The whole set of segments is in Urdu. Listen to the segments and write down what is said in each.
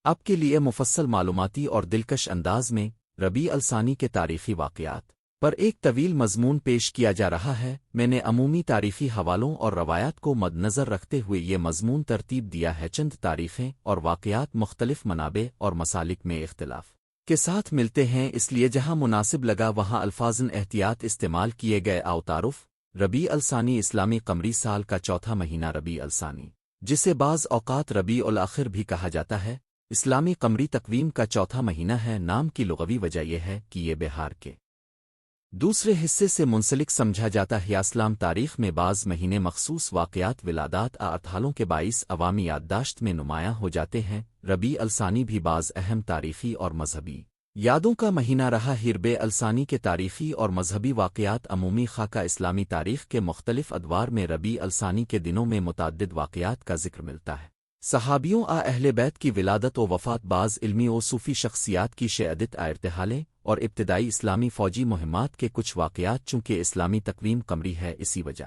آپ کے لیے مفصل معلوماتی اور دلکش انداز میں ربیع الثانی کے تاریخی واقعات پر ایک طویل مضمون پیش کیا جا رہا ہے۔ میں نے عمومی تاریخی حوالوں اور روایات کو مد نظر رکھتے ہوئے یہ مضمون ترتیب دیا ہے۔ چند تاریخیں اور واقعات مختلف منابع اور مسالک میں اختلاف کے ساتھ ملتے ہیں، اس لیے جہاں مناسب لگا وہاں الفاظ احتیاط استعمال کیے گئے۔ تعارف: ربیع الثانی اسلامی قمری سال کا چوتھا مہینہ ربیع الثانی، جسے بعض اوقات ربیع الاخر بھی کہا جاتا ہے، اسلامی قمری تقویم کا چوتھا مہینہ ہے۔ نام کی لغوی وجہ یہ ہے کہ یہ بہار کے دوسرے حصے سے منسلک سمجھا جاتا ہے۔ اسلام تاریخ میں بعض مہینے مخصوص واقعات، ولادات ارتحالوں کے باعث عوامی یادداشت میں نمایاں ہو جاتے ہیں۔ ربیع الثانی بھی بعض اہم تاریخی اور مذہبی یادوں کا مہینہ رہا ہے۔ ربیع الثانی کے تاریخی اور مذہبی واقعات عمومی خاکہ اسلامی تاریخ کے مختلف ادوار میں ربیع الثانی کے دنوں میں متعدد واقعات کا ذکر ملتا ہے۔ صحابیوں اہل بیت کی ولادت و وفات، بعض علمی و صوفی شخصیات کی شہادت، ارتحالیں اور ابتدائی اسلامی فوجی مہمات کے کچھ واقعات۔ چونکہ اسلامی تقویم قمری ہے، اسی وجہ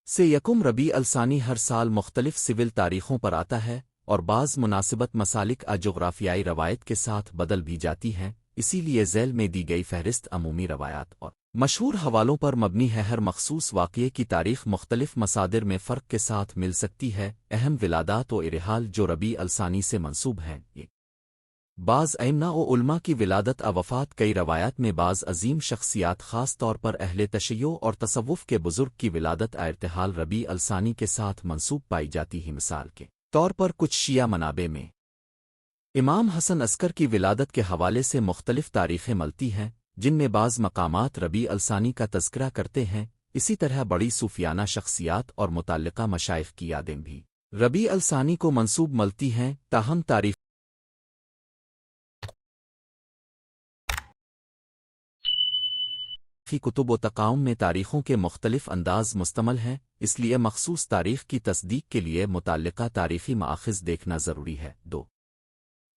سے یکم ربیع الثانی ہر سال مختلف سول تاریخوں پر آتا ہے اور بعض مناسبت مسالک جغرافیائی روایت کے ساتھ بدل بھی جاتی ہیں۔ اسی لیے ذیل میں دی گئی فہرست عمومی روایات اور مشہور حوالوں پر مبنی ہے۔ ہر مخصوص واقعے کی تاریخ مختلف مصادر میں فرق کے ساتھ مل سکتی ہے۔ اہم ولادات و ارحال جو ربیع الثانی سے منسوب ہیں، یہ بعض ائمہ و علماء کی ولادت وفات، کئی روایات میں بعض عظیم شخصیات خاص طور پر اہل تشیع اور تصوف کے بزرگ کی ولادت ارتحال ربیع الثانی کے ساتھ منسوب پائی جاتی ہے۔ مثال کے طور پر کچھ شیعہ منابع میں امام حسن عسکر کی ولادت کے حوالے سے مختلف تاریخیں ملتی ہیں، جن میں بعض مقامات ربیع الثانی کا تذکرہ کرتے ہیں۔ اسی طرح بڑی صوفیانہ شخصیات اور متعلقہ مشائخ کی یادیں بھی ربیع الثانی کو منسوب ملتی ہیں۔ تاہم تاریخی کتب و تقاوم میں تاریخوں کے مختلف انداز مستمل ہیں، اس لیے مخصوص تاریخ کی تصدیق کے لیے متعلقہ تاریخی مآخذ دیکھنا ضروری ہے۔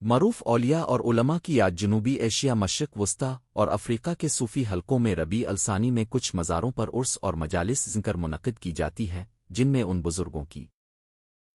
معروف اولیاء اور علماء کی یاد جنوبی ایشیا، مشرق وسطی اور افریقہ کے صوفی حلقوں میں ربیع الثانی میں کچھ مزاروں پر عرس اور مجالس ذکر منعقد کی جاتی ہے، جن میں ان بزرگوں کی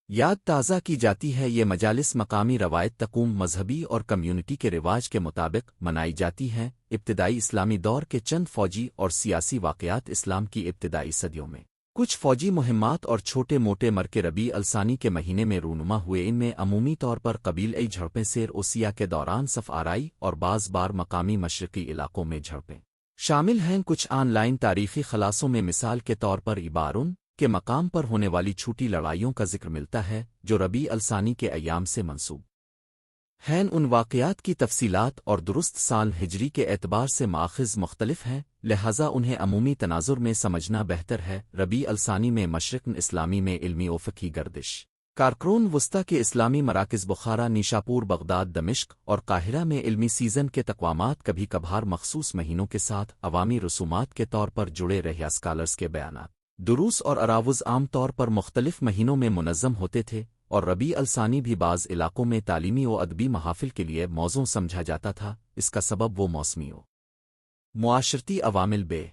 یاد تازہ کی جاتی ہے۔ یہ مجالس مقامی روایت تقوم، مذہبی اور کمیونٹی کے رواج کے مطابق منائی جاتی ہیں۔ ابتدائی اسلامی دور کے چند فوجی اور سیاسی واقعات، اسلام کی ابتدائی صدیوں میں کچھ فوجی مہمات اور چھوٹے موٹے مرکے ربیع الثانی کے مہینے میں رونما ہوئے۔ ان میں عمومی طور پر قبیلئی جھڑپیں سیر اوسیہ کے دوران صف آرائی اور بعض بار مقامی مشرقی علاقوں میں جھڑپیں شامل ہیں۔ کچھ آن لائن تاریخی خلاصوں میں مثال کے طور پر عبارن کے مقام پر ہونے والی چھوٹی لڑائیوں کا ذکر ملتا ہے جو ربیع الثانی کے ایام سے منسوب ہیں۔ ان واقعات کی تفصیلات اور درست سال ہجری کے اعتبار سے مآخذ مختلف ہیں، لہذا انہیں عمومی تناظر میں سمجھنا بہتر ہے۔ ربیع الثانی میں مشرق اسلامی میں علمی و فقہی گردش، کارکرون وسطی کے اسلامی مراکز بخارا، نیشاپور، بغداد، دمشق اور قاہرہ میں علمی سیزن کے تقوامات کبھی کبھار مخصوص مہینوں کے ساتھ عوامی رسومات کے طور پر جڑے رہے۔ اسکالرز کے بیانات، دروس اور اراوز عام طور پر مختلف مہینوں میں منظم ہوتے تھے، اور ربیع الثانی بھی بعض علاقوں میں تعلیمی و ادبی محافل کے لیے موزوں سمجھا جاتا تھا۔ اس کا سبب وہ موسمی و معاشرتی عوامل بے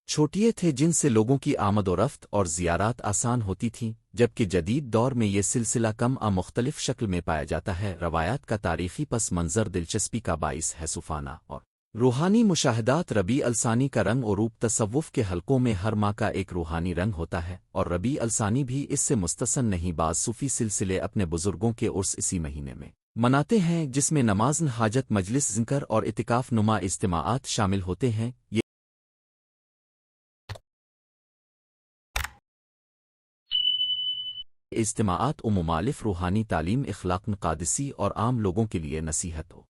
چھوٹیے تھے جن سے لوگوں کی آمد و رفت اور زیارات آسان ہوتی تھیں، جبکہ جدید دور میں یہ سلسلہ کم مختلف شکل میں پایا جاتا ہے۔ روایات کا تاریخی پس منظر دلچسپی کا باعث ہے۔ صوفانہ اور روحانی مشاہدات، ربیع الثانی کا رنگ و روپ، تصوف کے حلقوں میں ہر ماہ کا ایک روحانی رنگ ہوتا ہے، اور ربیع الثانی بھی اس سے مستثن نہیں۔ بعض صوفی سلسلے اپنے بزرگوں کے عرس اسی مہینے میں مناتے ہیں، جس میں نماز، حاجت، مجلس ذکر اور اعتکاف نما اجتماعات شامل ہوتے ہیں۔ یہ اجتماعات ممالف روحانی تعلیم، اخلاق قادسی اور عام لوگوں کے لیے نصیحت و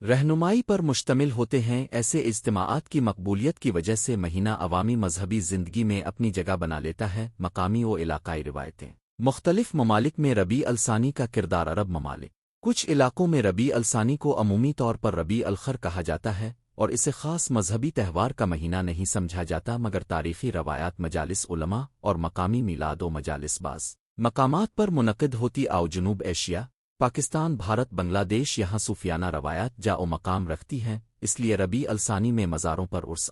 رہنمائی پر مشتمل ہوتے ہیں۔ ایسے اجتماعات کی مقبولیت کی وجہ سے مہینہ عوامی مذہبی زندگی میں اپنی جگہ بنا لیتا ہے۔ مقامی و علاقائی روایتیں، مختلف ممالک میں ربیع الثانی کا کردار۔ عرب ممالک، کچھ علاقوں میں ربیع الثانی کو عمومی طور پر ربیع الخیر کہا جاتا ہے، اور اسے خاص مذہبی تہوار کا مہینہ نہیں سمجھا جاتا مگر تاریخی روایات مجالس علماء اور مقامی میلاد و مجالس باز مقامات پر منعقد ہوتی جنوب ایشیا، پاکستان، بھارت، بنگلہ دیش یہاں صوفیانہ روایات جا و مقام رکھتی ہیں، اس لیے ربیع الثانی میں مزاروں پر عرس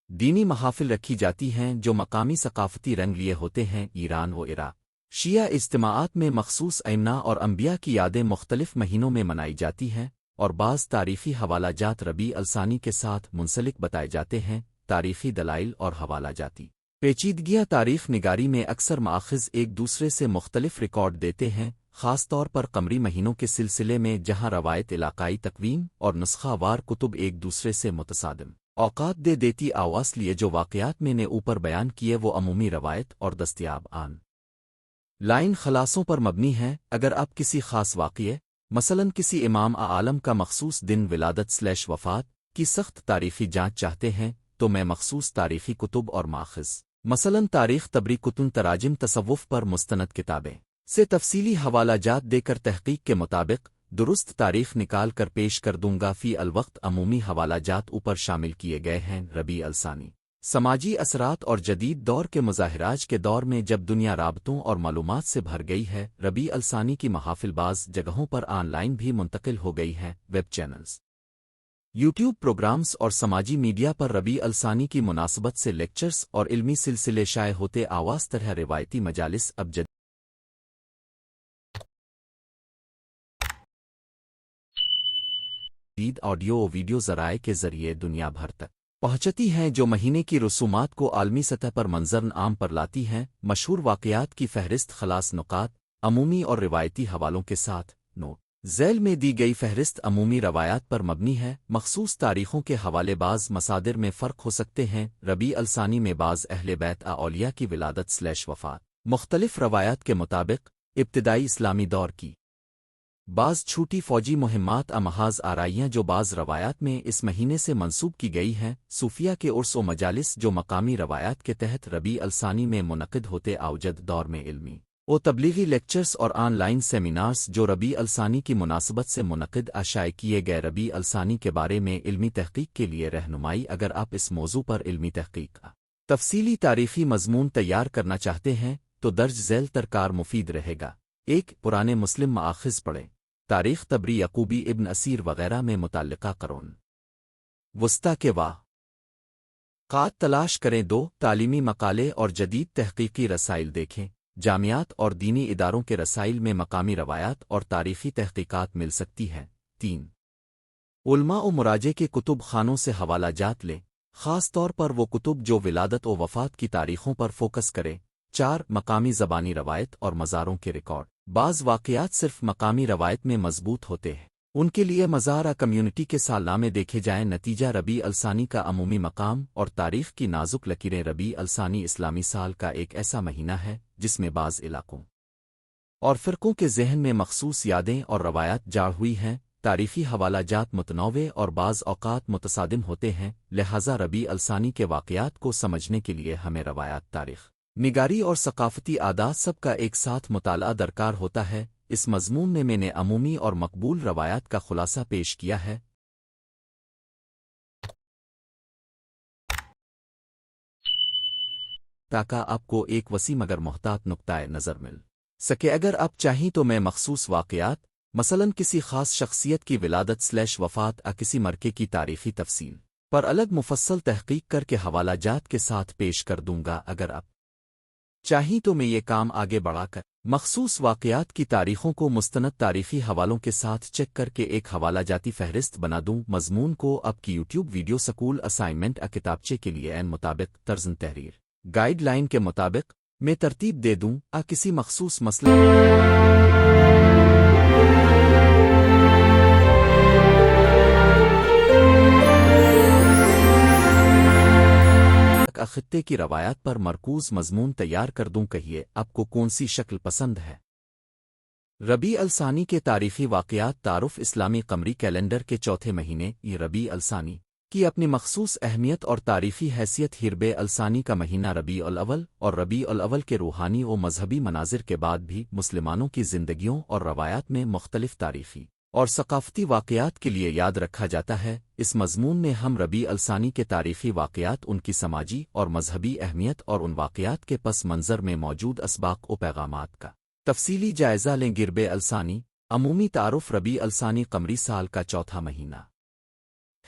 دینی محافل رکھی جاتی ہیں جو مقامی ثقافتی رنگ لیے ہوتے ہیں۔ ایران و عراق شیعہ اجتماعات میں مخصوص ائمہ اور انبیاء کی یادیں مختلف مہینوں میں منائی جاتی ہیں اور بعض تاریخی حوالہ جات ربیع الثانی کے ساتھ منسلک بتائے جاتے ہیں۔ تاریخی دلائل اور حوالہ جاتی پیچیدگیاں تاریخ نگاری میں اکثر مآخذ ایک دوسرے سے مختلف ریکارڈ دیتے ہیں، خاص طور پر قمری مہینوں کے سلسلے میں جہاں روایت علاقائی تقویم اور نسخہ وار کتب ایک دوسرے سے متصادم اوقات دے دیتی آواز لیے جو واقعات میں نے اوپر بیان کیے وہ عمومی روایت اور دستیاب آن لائن خلاصوں پر مبنی ہیں۔ اگر آپ کسی خاص واقعے مثلاً کسی امام عالم کا مخصوص دن ولادت / وفات کی سخت تاریخی جانچ چاہتے ہیں تو میں مخصوص تاریخی کتب اور ماخذ مثلاً تاریخ طبری، کتن تراجم، تصوف پر مستند کتابیں سے تفصیلی حوالہ جات دے کر تحقیق کے مطابق درست تاریخ نکال کر پیش کر دوں گا۔ فی الوقت عمومی حوالہ جات اوپر شامل کیے گئے ہیں۔ ربیع الثانی سماجی اثرات اور جدید دور کے مظاہراج کے دور میں جب دنیا رابطوں اور معلومات سے بھر گئی ہے، ربیع الثانی کی محافل بعض جگہوں پر آن لائن بھی منتقل ہو گئی ہیں۔ ویب چینلز، یوٹیوب پروگرامز اور سماجی میڈیا پر ربیع الثانی کی مناسبت سے لیکچرز اور علمی سلسلے شائع ہوتے آواز طرح روایتی مجالس اب جدید آڈیو و ویڈیو ذرائع کے ذریعے دنیا بھر تک پہنچتی ہیں جو مہینے کی رسومات کو عالمی سطح پر منظر عام پر لاتی ہیں۔ مشہور واقعات کی فہرست، خلاص نکات، عمومی اور روایتی حوالوں کے ساتھ نوٹ ذیل میں دی گئی فہرست عمومی روایات پر مبنی ہے۔ مخصوص تاریخوں کے حوالے بعض مصادر میں فرق ہو سکتے ہیں۔ ربیع الثانی میں بعض اہل بیت اولیاء کی ولادت / وفات مختلف روایات کے مطابق ابتدائی اسلامی دور کی بعض چھوٹی فوجی مہمات محاذ آرائیاں جو بعض روایات میں اس مہینے سے منسوب کی گئی ہیں، صوفیہ کے عرس و مجالس جو مقامی روایات کے تحت ربیع الثانی میں منعقد ہوتے اوجد دور میں علمی و تبلیغی لیکچرز اور آن لائن سیمینارز جو ربیع الثانی کی مناسبت سے منعقد شائع کیے گئے۔ ربیع الثانی کے بارے میں علمی تحقیق کے لیے رہنمائی، اگر آپ اس موضوع پر علمی تحقیق کا تفصیلی تاریخی مضمون تیار کرنا چاہتے ہیں تو درج ذیل ترکار مفید رہے گا۔ 1. پرانے مسلم مآخذ پڑھیں، تاریخ طبری، یعقوبی، ابن اسیر وغیرہ میں متعلقہ قرون وسطی کے واقعات تلاش کریں۔ 2. تعلیمی مقالے اور جدید تحقیقی رسائل دیکھیں، جامعات اور دینی اداروں کے رسائل میں مقامی روایات اور تاریخی تحقیقات مل سکتی ہیں۔ 3. علماء و مراجع کے کتب خانوں سے حوالہ جات لیں، خاص طور پر وہ کتب جو ولادت و وفات کی تاریخوں پر فوکس کریں۔ 4. مقامی زبانی روایت اور مزاروں کے ریکارڈ، بعض واقعات صرف مقامی روایت میں مضبوط ہوتے ہیں، ان کے لیے مزار کمیونٹی کے سالنامے دیکھے جائیں۔ نتیجہ ربیع الثانی کا عمومی مقام اور تاریخ کی نازک لکیریں۔ ربیع الثانی اسلامی سال کا ایک ایسا مہینہ ہے جس میں بعض علاقوں اور فرقوں کے ذہن میں مخصوص یادیں اور روایات جاڑ ہوئی ہیں۔ تاریخی حوالہ جات متنوع اور بعض اوقات متصادم ہوتے ہیں، لہذا ربیع الثانی کے واقعات کو سمجھنے کے لیے ہمیں روایات، تاریخ نگاری اور ثقافتی عادات سب کا ایک ساتھ مطالعہ درکار ہوتا ہے۔ اس مضمون میں نے عمومی اور مقبول روایات کا خلاصہ پیش کیا ہے تاکہ آپ کو ایک وسیع مگر محتاط نقطۂ نظر مل سکے۔ اگر آپ چاہیں تو میں مخصوص واقعات مثلاً کسی خاص شخصیت کی ولادت / وفات کسی مرکے کی تاریخی تفصیل پر الگ مفصل تحقیق کر کے حوالہ جات کے ساتھ پیش کر دوں گا۔ اگر آپ چاہیں تو میں یہ کام آگے بڑھا کر مخصوص واقعات کی تاریخوں کو مستند تاریخی حوالوں کے ساتھ چیک کر کے ایک حوالہ جاتی فہرست بنا دوں۔ مضمون کو آپ کی یوٹیوب ویڈیو سکول اسائنمنٹ کتابچے کے لیے عین مطابق طرز تحریر گائیڈ لائن کے مطابق میں ترتیب دے دوں۔ کسی مخصوص مسئلے خطے کی روایات پر مرکوز مضمون تیار کر دوں۔ کہیے آپ کو کون سی شکل پسند ہے؟ ربیع الثانی کے تاریخی واقعات۔ تعارف، اسلامی قمری کیلنڈر کے چوتھے مہینے یہ ربیع الثانی کی اپنی مخصوص اہمیت اور تاریخی حیثیت۔ ربیع الثانی کا مہینہ ربیع الاول اور ربیع الاول کے روحانی و مذہبی مناظر کے بعد بھی مسلمانوں کی زندگیوں اور روایات میں مختلف تاریخی اور ثقافتی واقعات کے لیے یاد رکھا جاتا ہے۔ اس مضمون میں ہم ربیع الثانی کے تاریخی واقعات، ان کی سماجی اور مذہبی اہمیت اور ان واقعات کے پس منظر میں موجود اسباق و پیغامات کا تفصیلی جائزہ لیں گے۔ ربیع الثانی عمومی تعارف: ربیع الثانی قمری سال کا چوتھا مہینہ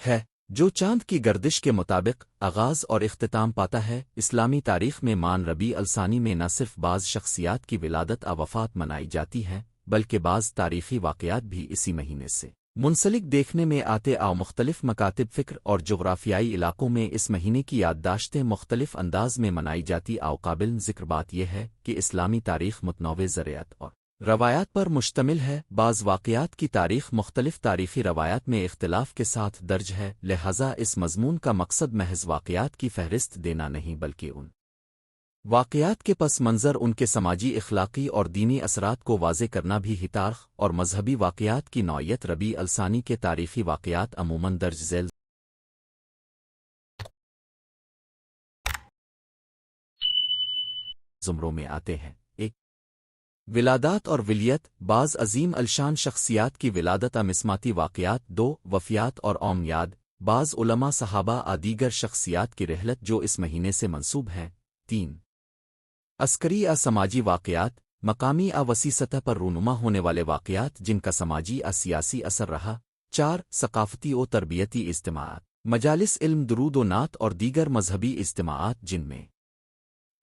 ہے جو چاند کی گردش کے مطابق آغاز اور اختتام پاتا ہے۔ اسلامی تاریخ میں مان ربیع الثانی میں نہ صرف بعض شخصیات کی ولادت وفات منائی جاتی ہے بلکہ بعض تاریخی واقعات بھی اسی مہینے سے منسلک دیکھنے میں آتے مختلف مکاتب فکر اور جغرافیائی علاقوں میں اس مہینے کی یادداشتیں مختلف انداز میں منائی جاتی۔ قابل ذکر بات یہ ہے کہ اسلامی تاریخ متنوع ذرائع اور روایات پر مشتمل ہے۔ بعض واقعات کی تاریخ مختلف تاریخی روایات میں اختلاف کے ساتھ درج ہے، لہذا اس مضمون کا مقصد محض واقعات کی فہرست دینا نہیں بلکہ ان واقعات کے پس منظر، ان کے سماجی، اخلاقی اور دینی اثرات کو واضح کرنا بھی ہے۔ تاریخ اور مذہبی واقعات کی نوعیت: ربیع الثانی کے تاریخی واقعات عموماً درج ذیل زمروں میں آتے ہیں۔ ایک، ولادات اور ولیت: بعض عظیم الشان شخصیات کی ولادت مسماتی واقعات۔ دو، وفیات اور اومیاد: بعض علماء، صحابہ دیگر شخصیات کی رحلت جو اس مہینے سے منسوب ہیں۔ تین، عسکری سماجی واقعات: مقامی وسیع سطح پر رونما ہونے والے واقعات جن کا سماجی سیاسی اثر رہا۔ چار، ثقافتی و تربیتی اجتماعات: مجالس علم، درود و نعت اور دیگر مذہبی اجتماعات جن میں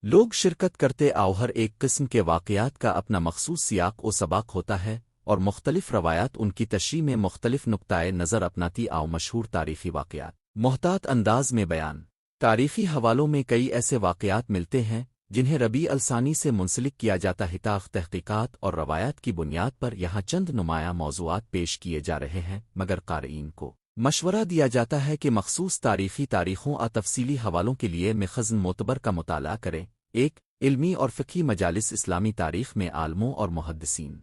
لوگ شرکت کرتے ہر ایک قسم کے واقعات کا اپنا مخصوص سیاق و سباق ہوتا ہے اور مختلف روایات ان کی تشریح میں مختلف نقطۂ نظر اپناتی۔ مشہور تاریخی واقعات محتاط انداز میں بیان: تاریخی حوالوں میں کئی ایسے واقعات ملتے ہیں جنہیں ربیع الثانی سے منسلک کیا جاتا ہے۔ تحقیقات اور روایات کی بنیاد پر یہاں چند نمایاں موضوعات پیش کیے جا رہے ہیں، مگر قارئین کو مشورہ دیا جاتا ہے کہ مخصوص تاریخی تاریخوں تفصیلی حوالوں کے لیے مخزن معتبر کا مطالعہ کریں۔ ایک، علمی اور فقہی مجالس: اسلامی تاریخ میں عالموں اور محدثین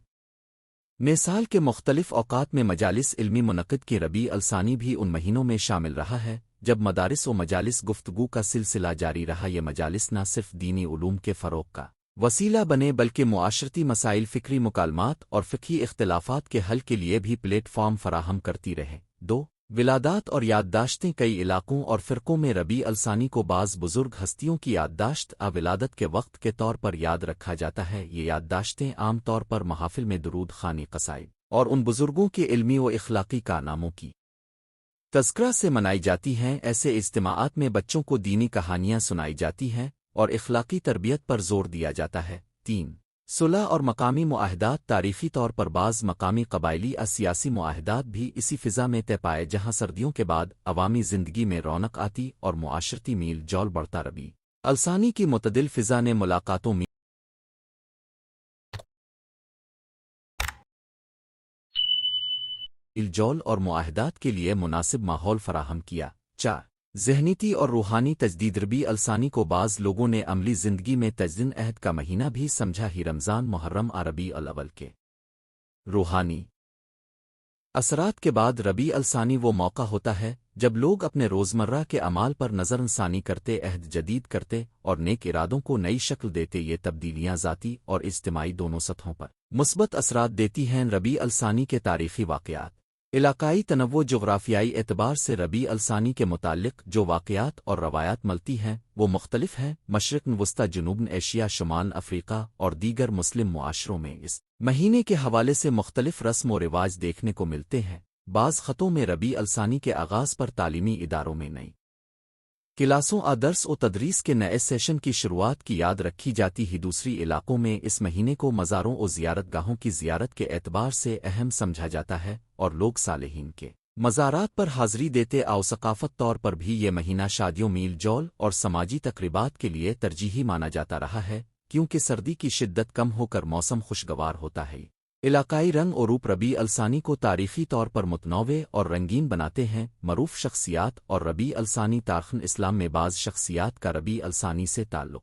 نے سال کے مختلف اوقات میں مجالس علمی منعقد کی۔ ربیع الثانی بھی ان مہینوں میں شامل رہا ہے جب مدارس و مجالس گفتگو کا سلسلہ جاری رہا۔ یہ مجالس نہ صرف دینی علوم کے فروغ کا وسیلہ بنے بلکہ معاشرتی مسائل، فکری مکالمات اور فقہی اختلافات کے حل کے لیے بھی پلیٹ فارم فراہم کرتی رہے۔ دو، ولادات اور یادداشتیں: کئی علاقوں اور فرقوں میں ربیع الثانی کو بعض بزرگ ہستیوں کی یادداشت ولادت کے وقت کے طور پر یاد رکھا جاتا ہے۔ یہ یادداشتیں عام طور پر محافل میں درود خوانی، قصائد اور ان بزرگوں کے علمی و اخلاقی کارناموں کی تذکرہ سے منائی جاتی ہیں۔ ایسے اجتماعات میں بچوں کو دینی کہانیاں سنائی جاتی ہیں اور اخلاقی تربیت پر زور دیا جاتا ہے۔ تین، صلح اور مقامی معاہدات: تاریخی طور پر بعض مقامی قبائلی سیاسی معاہدات بھی اسی فضا میں طے پائے جہاں سردیوں کے بعد عوامی زندگی میں رونق آتی اور معاشرتی میل جول بڑھتا۔ ربیع الثانی کی معتدل فضا نے ملاقاتوں، میل جول اور معاہدات کے لیے مناسب ماحول فراہم کیا۔ چار، ذہنیتی اور روحانی تجدید: ربیع الثانی کو بعض لوگوں نے عملی زندگی میں تجدید عہد کا مہینہ بھی سمجھا ہی۔ رمضان، محرم ربیع الاول کے روحانی اثرات کے بعد ربیع الثانی وہ موقع ہوتا ہے جب لوگ اپنے روزمرہ کے اعمال پر نظر ثانی کرتے، عہد جدید کرتے اور نیک ارادوں کو نئی شکل دیتے۔ یہ تبدیلیاں ذاتی اور اجتماعی دونوں سطحوں پر مثبت اثرات دیتی ہیں۔ ربیع الثانی کے تاریخی واقعات: علاقائی تنوع: جغرافیائی اعتبار سے ربیع الثانی کے متعلق جو واقعات اور روایات ملتی ہیں وہ مختلف ہیں۔ مشرق وسطی، جنوب ایشیا، شمال افریقہ اور دیگر مسلم معاشروں میں اس مہینے کے حوالے سے مختلف رسم و رواج دیکھنے کو ملتے ہیں۔ بعض خطوں میں ربیع الثانی کے آغاز پر تعلیمی اداروں میں نئی کلاسوں، درس و تدریس کے نئے سیشن کی شروعات کی یاد رکھی جاتی ہے۔ دوسری علاقوں میں اس مہینے کو مزاروں و زیارت گاہوں کی زیارت کے اعتبار سے اہم سمجھا جاتا ہے اور لوگ صالحین کے مزارات پر حاضری دیتے۔ ثقافت طور پر بھی یہ مہینہ شادیوں، میل جول اور سماجی تقریبات کے لیے ترجیحی مانا جاتا رہا ہے کیونکہ سردی کی شدت کم ہو کر موسم خوشگوار ہوتا ہے۔ علاقائی رنگ و روپ: ربیع الثانی کو تاریخی طور پر متنوع اور رنگین بناتے ہیں۔ معروف شخصیات اور ربیع الثانی: تاریخ اسلام میں بعض شخصیات کا ربیع الثانی سے تعلق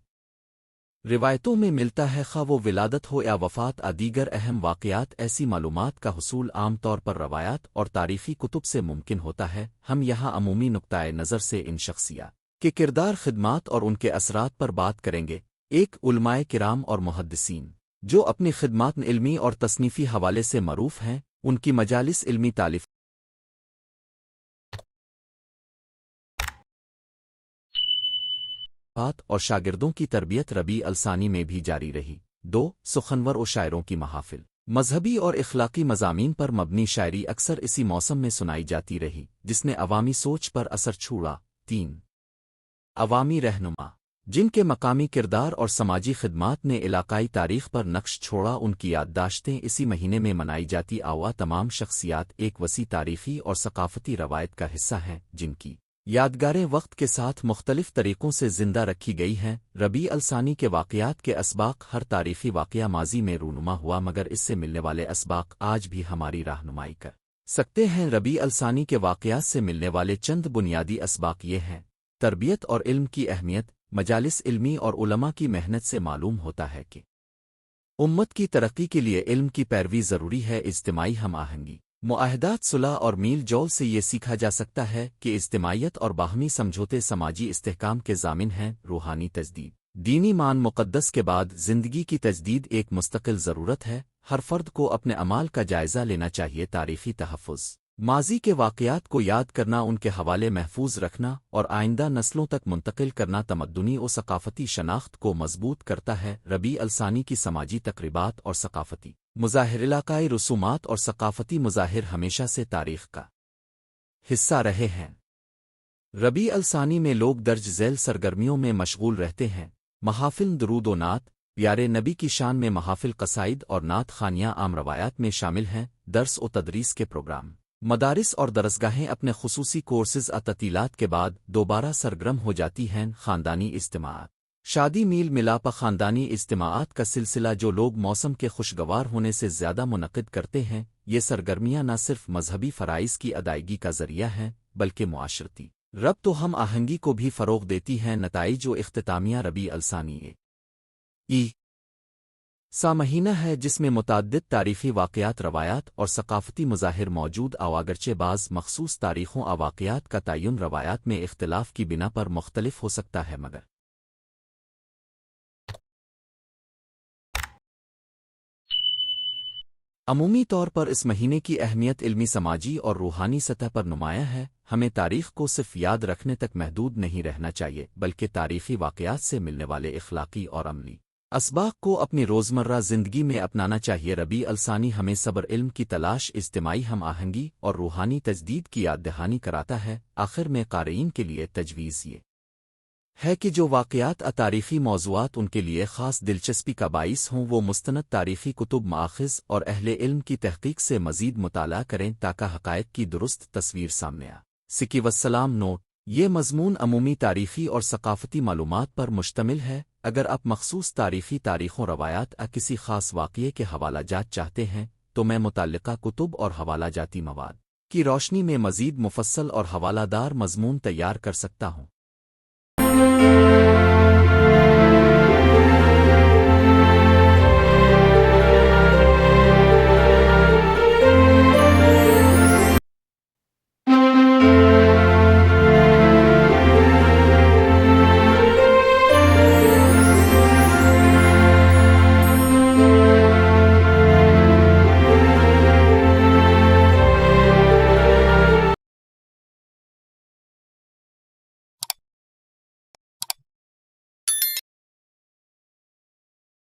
روایتوں میں ملتا ہے، خواہ وہ ولادت ہو یا وفات۔ دیگر اہم واقعات: ایسی معلومات کا حصول عام طور پر روایات اور تاریخی کتب سے ممکن ہوتا ہے۔ ہم یہاں عمومی نقطۂ نظر سے ان شخصیات کے کردار، خدمات اور ان کے اثرات پر بات کریں گے۔ ایک، علماء کرام اور محدثین جو اپنی خدمات علمی اور تصنیفی حوالے سے معروف ہیں۔ ان کی مجالس علمی تعلیف اور شاگردوں کی تربیت ربیع الثانی میں بھی جاری رہی۔ 2 سخنور و شاعروں کی محافل مذہبی اور اخلاقی مضامین پر مبنی شاعری اکثر اسی موسم میں سنائی جاتی رہی جس نے عوامی سوچ پر اثر چھوڑا۔ 3 عوامی رہنما جن کے مقامی کردار اور سماجی خدمات نے علاقائی تاریخ پر نقش چھوڑا، ان کی یادداشتیں اسی مہینے میں منائی جاتی تمام شخصیات ایک وسیع تاریخی اور ثقافتی روایت کا حصہ ہیں جن کی یادگاریں وقت کے ساتھ مختلف طریقوں سے زندہ رکھی گئی ہیں۔ ربیع الثانی کے واقعات کے اسباق ہر تاریخی واقعہ ماضی میں رونما ہوا، مگر اس سے ملنے والے اسباق آج بھی ہماری رہنمائی کر سکتے ہیں۔ ربیع الثانی کے واقعات سے ملنے والے چند بنیادی اسباق یہ ہیں: تربیت اور علم کی اہمیت۔ مجالس علمی اور علماء کی محنت سے معلوم ہوتا ہے کہ امت کی ترقی کے لیے علم کی پیروی ضروری ہے۔ اجتماعی ہم آہنگی، معاہدات، صلح اور میل جول سے یہ سیکھا جا سکتا ہے کہ اجتماعیت اور باہمی سمجھوتے سماجی استحکام کے ضامن ہیں۔ روحانی تجدید، دینی مان مقدس کے بعد زندگی کی تجدید ایک مستقل ضرورت ہے۔ ہر فرد کو اپنے اعمال کا جائزہ لینا چاہیے۔ تاریخی تحفظ، ماضی کے واقعات کو یاد کرنا، ان کے حوالے محفوظ رکھنا اور آئندہ نسلوں تک منتقل کرنا تمدنی و ثقافتی شناخت کو مضبوط کرتا ہے۔ ربیع الثانی کی سماجی تقریبات اور ثقافتی مظاہر، علاقائی رسومات اور ثقافتی مظاہر ہمیشہ سے تاریخ کا حصہ رہے ہیں۔ ربیع الثانی میں لوگ درج ذیل سرگرمیوں میں مشغول رہتے ہیں۔ محافل، درود و نعت، پیارے نبی کی شان میں محافل، قصائد اور نعت خوانیاں عام روایات میں شامل ہیں۔ درس و تدریس کے پروگرام، مدارس اور درسگاہیں اپنے خصوصی کورسز تعطیلات کے بعد دوبارہ سرگرم ہو جاتی ہیں۔ خاندانی اجتماعات، شادی، میل ملاپ، خاندانی اجتماعات کا سلسلہ جو لوگ موسم کے خوشگوار ہونے سے زیادہ منعقد کرتے ہیں۔ یہ سرگرمیاں نہ صرف مذہبی فرائض کی ادائیگی کا ذریعہ ہیں بلکہ معاشرتی ربط و ہم آہنگی کو بھی فروغ دیتی ہیں۔ نتائج و اختتامیہ ربیع الثانی سا مہینہ ہے جس میں متعدد تاریخی واقعات، روایات اور ثقافتی مظاہر موجود اگرچہ بعض مخصوص تاریخوں واقعات کا تعین روایات میں اختلاف کی بنا پر مختلف ہو سکتا ہے، مگر عمومی طور پر اس مہینے کی اہمیت علمی، سماجی اور روحانی سطح پر نمایاں ہے۔ ہمیں تاریخ کو صرف یاد رکھنے تک محدود نہیں رہنا چاہیے بلکہ تاریخی واقعات سے ملنے والے اخلاقی اور عملی اسباق کو اپنی روزمرہ زندگی میں اپنانا چاہیے۔ ربیع الثانی ہمیں صبر، علم کی تلاش، اجتماعی ہم آہنگی اور روحانی تجدید کی یاد دہانی کراتا ہے۔ آخر میں قارئین کے لیے تجویز یہ ہے کہ جو واقعات تاریخی موضوعات ان کے لیے خاص دلچسپی کا باعث ہوں وہ مستند تاریخی کتب، مآخذ اور اہل علم کی تحقیق سے مزید مطالعہ کریں تاکہ حقائق کی درست تصویر سامنے آ سکے۔ والسلام۔ نوٹ: یہ مضمون عمومی تاریخی اور ثقافتی معلومات پر مشتمل ہے۔ اگر آپ مخصوص تاریخوں، روایات کسی خاص واقعے کے حوالہ جات چاہتے ہیں تو میں متعلقہ کتب اور حوالہ جاتی مواد کی روشنی میں مزید مفصل اور حوالہ دار مضمون تیار کر سکتا ہوں۔